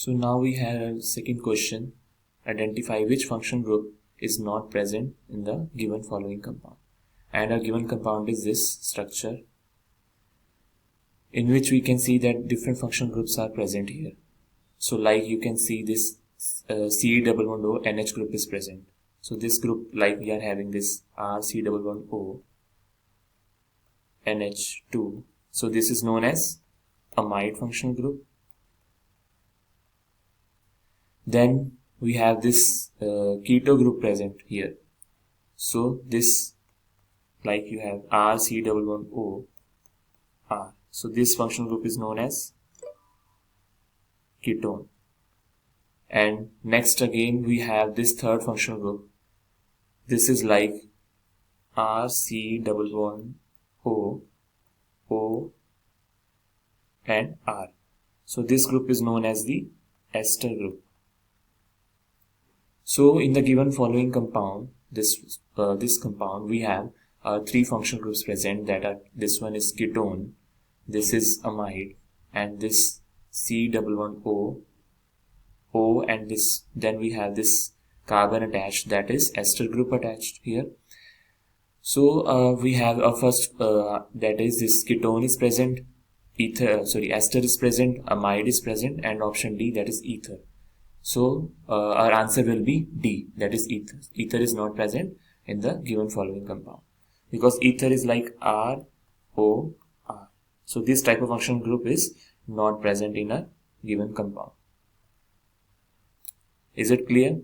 So now we have a second question. Identify which function group is not present in the given following compound. And our given compound is this structure, in which we can see that different function groups are present here. So like you can see this C-double-bond-O NH group is present. So this group, like we are having this RC-double-bond-O NH2. So this is known as amide functional group. Then we have this keto group present here. So this, like you have RC-double-bond-O R. So this functional group is known as ketone. And next again we have this third functional group. This is like RC-double-bond-O O and R. So this group is known as the ester group. So in the given following compound, this compound, we have three functional groups present, that are, this one is ketone, this is amide, and this C-double-bond-O O, and this, then we have this carbon attached, that is ester group attached here. So we have a first, that is this ketone is present, ester is present, amide is present, and option D, that is ether. So our answer will be D, that is ether. Ether is not present in the given following compound because ether is like R, O, R. So this type of functional group is not present in a given compound. Is it clear?